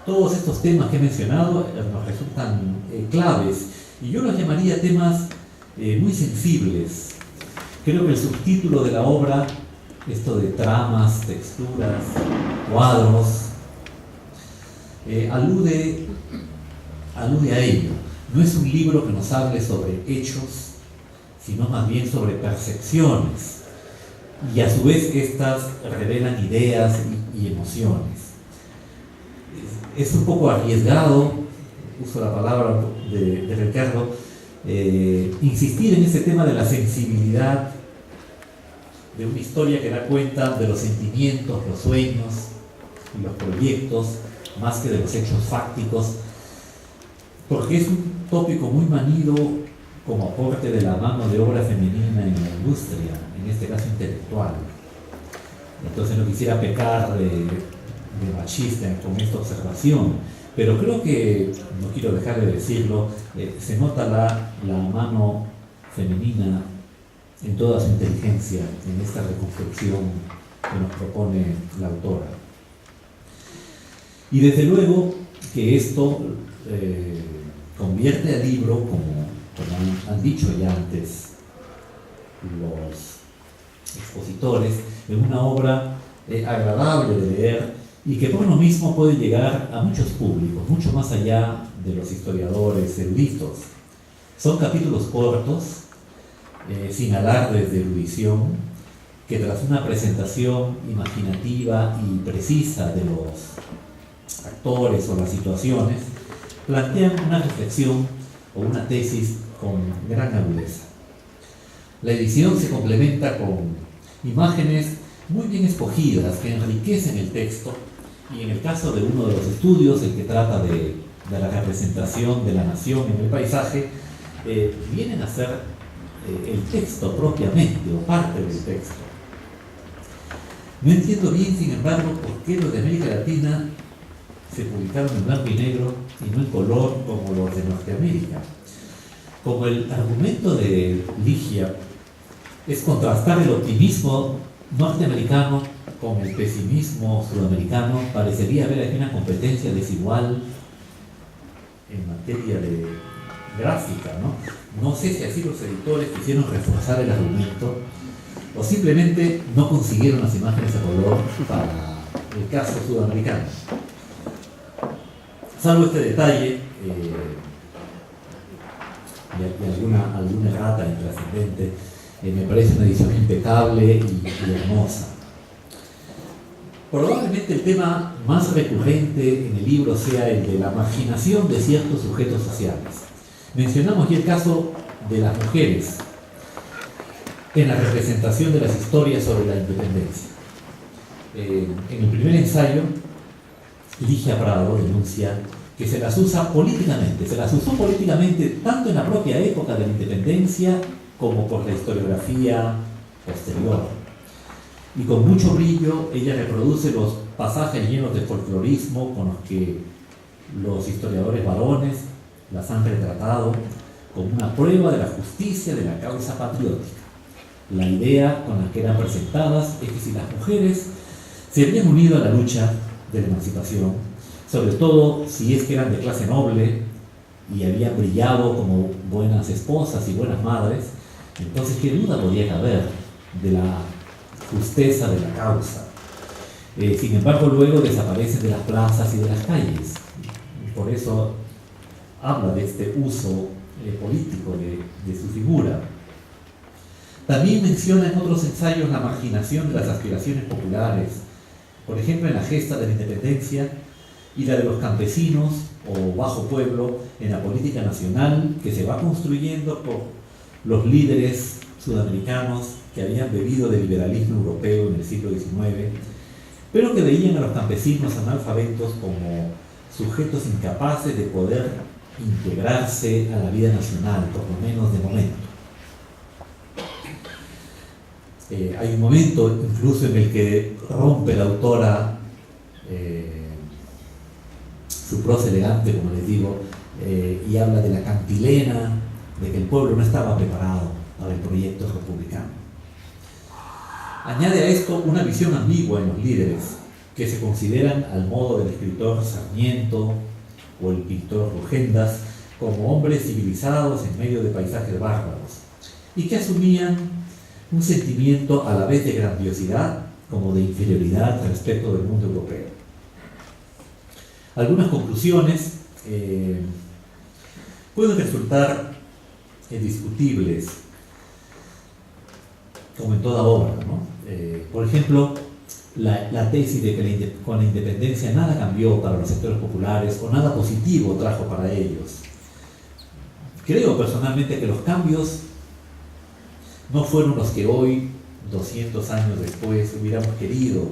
Todos estos temas que he mencionado nos resultan claves, y yo los llamaría temas muy sensibles. Creo que el subtítulo de la obra, esto de tramas, texturas, cuadros, alude a ello. No es un libro que nos hable sobre hechos, sino más bien sobre percepciones, y a su vez estas revelan ideas y emociones. Es un poco arriesgado, uso la palabra de Ricardo, insistir en ese tema de la sensibilidad de una historia que da cuenta de los sentimientos, los sueños y los proyectos, más que de los hechos fácticos, porque es un tópico muy manido como aporte de la mano de obra femenina en la industria, en este caso intelectual. Entonces no quisiera pecar de machista con esta observación, pero creo que, no quiero dejar de decirlo, se nota la mano femenina en toda su inteligencia en esta reconstrucción que nos propone la autora. Y desde luego que esto convierte al libro, como han dicho ya antes los expositores, en una obra agradable de leer y que por lo mismo puede llegar a muchos públicos, mucho más allá de los historiadores eruditos. Son capítulos cortos, sin alardes de erudición, que tras una presentación imaginativa y precisa de los actores o las situaciones, plantean una reflexión o una tesis con gran agudeza. La edición se complementa con imágenes muy bien escogidas que enriquecen el texto, y en el caso de uno de los estudios, el que trata de la representación de la nación en el paisaje, vienen a ser el texto propiamente, o parte del texto. No entiendo bien, sin embargo, por qué los de América Latina se publicaron en blanco y negro y no en color como los de Norteamérica. Como el argumento de Ligia es contrastar el optimismo norteamericano con el pesimismo sudamericano, parecería haber aquí una competencia desigual en materia de gráfica, ¿no? No sé si así los editores quisieron reforzar el argumento o simplemente no consiguieron las imágenes a color para el caso sudamericano. Salvo este detalle y alguna errata intrascendente, me parece una edición impecable y hermosa. Probablemente el tema más recurrente en el libro sea el de la marginación de ciertos sujetos sociales. Mencionamos ya el caso de las mujeres en la representación de las historias sobre la independencia. En el primer ensayo, Ligia Prado denuncia que se las usa políticamente, se las usó políticamente tanto en la propia época de la independencia como por la historiografía posterior. Y con mucho brillo ella reproduce los pasajes llenos de folclorismo con los que los historiadores varones las han retratado como una prueba de la justicia de la causa patriótica. La idea con la que eran presentadas es que si las mujeres se habían unido a la lucha de la emancipación, sobre todo si es que eran de clase noble y habían brillado como buenas esposas y buenas madres, entonces qué duda podía caber de la justeza de la causa. Sin embargo, luego desaparecen de las plazas y de las calles. Por eso habla de este uso político de su figura. También menciona en otros ensayos la marginación de las aspiraciones populares, por ejemplo en la gesta de la independencia y la de los campesinos o bajo pueblo en la política nacional que se va construyendo por los líderes sudamericanos que habían bebido del liberalismo europeo en el siglo XIX, pero que veían a los campesinos analfabetos como sujetos incapaces de poder integrarse a la vida nacional, por lo menos de momento. Hay un momento incluso en el que rompe la autora su prosa elegante, como les digo, y habla de la cantilena, de que el pueblo no estaba preparado para el proyecto republicano. Añade a esto una visión ambigua en los líderes, que se consideran al modo del escritor Sarmiento o el pintor Rugendas como hombres civilizados en medio de paisajes bárbaros y que asumían un sentimiento a la vez de grandiosidad como de inferioridad respecto del mundo europeo. Algunas conclusiones pueden resultar discutibles, como en toda obra, ¿no? Por ejemplo, la tesis de que con la independencia nada cambió para los sectores populares o nada positivo trajo para ellos. Creo personalmente que los cambios no fueron los que hoy, 200 años después, hubiéramos querido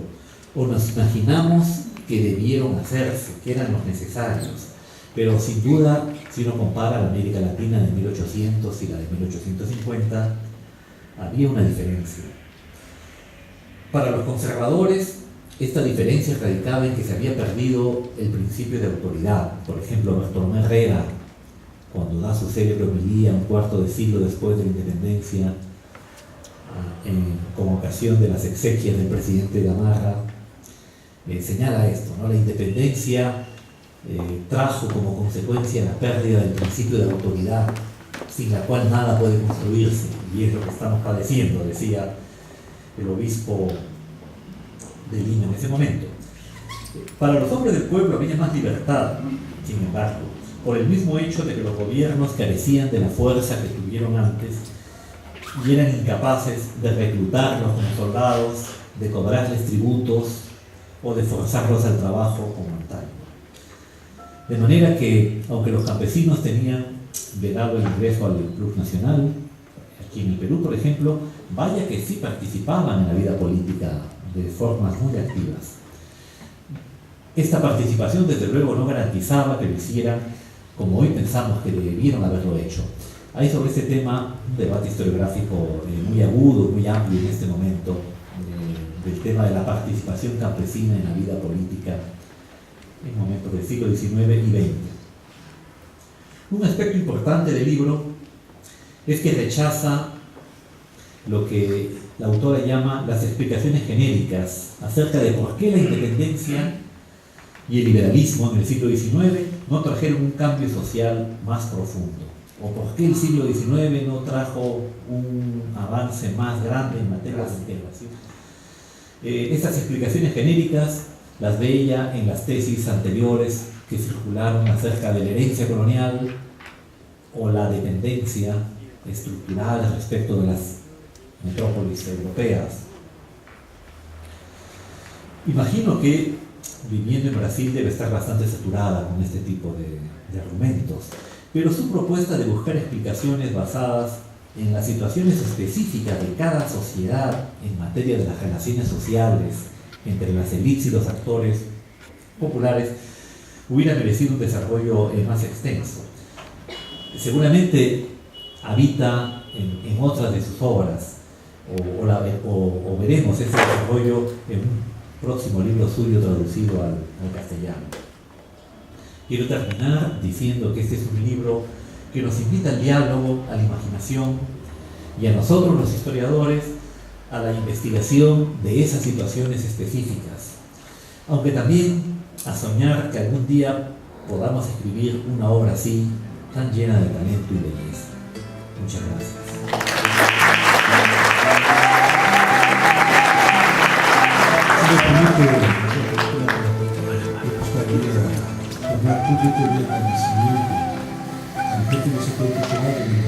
o nos imaginamos que debieron hacerse, que eran los necesarios. Pero sin duda, si uno compara la América Latina de 1800 y la de 1850, había una diferencia. Para los conservadores, esta diferencia radicaba en que se había perdido el principio de autoridad. Por ejemplo, Bartolomé Herrera, cuando da su célebre homilía un cuarto de siglo después de la independencia, con ocasión de las exequias del presidente Gamarra, señala esto, ¿no? La independencia trajo como consecuencia la pérdida del principio de autoridad, sin la cual nada puede construirse, y es lo que estamos padeciendo, decía el obispo de Lima en ese momento. Para los hombres del pueblo había más libertad, sin embargo, por el mismo hecho de que los gobiernos carecían de la fuerza que tuvieron antes y eran incapaces de reclutarlos como soldados, de cobrarles tributos o de forzarlos al trabajo como antaño. De manera que, aunque los campesinos tenían vedado el ingreso al Club Nacional, aquí en el Perú, por ejemplo, vaya que sí participaban en la vida política de formas muy activas. Esta participación, desde luego, no garantizaba que lo hicieran como hoy pensamos que debieron haberlo hecho. Hay sobre este tema un debate historiográfico muy agudo, muy amplio en este momento, del tema de la participación campesina en la vida política en momentos del siglo XIX y XX. Un aspecto importante del libro es que rechaza lo que la autora llama las explicaciones genéricas acerca de por qué la independencia y el liberalismo en el siglo XIX no trajeron un cambio social más profundo, o por qué el siglo XIX no trajo un avance más grande en materia de integración. Estas explicaciones genéricas las veía en las tesis anteriores que circularon acerca de la herencia colonial o la dependencia estructural respecto de las metrópolis europeas. Imagino que viviendo en Brasil debe estar bastante saturada con este tipo de argumentos, pero su propuesta de buscar explicaciones basadas en las situaciones específicas de cada sociedad en materia de las relaciones sociales entre las élites y los actores populares hubiera merecido un desarrollo más extenso. Seguramente habita en otras de sus obras, o veremos ese desarrollo en un próximo libro suyo traducido al castellano. Quiero terminar diciendo que este es un libro que nos invita al diálogo, a la imaginación y a nosotros los historiadores a la investigación de esas situaciones específicas, aunque también a soñar que algún día podamos escribir una obra así, tan llena de talento y belleza. Muchas gracias. Público de conocimiento, al que se puede tomar en el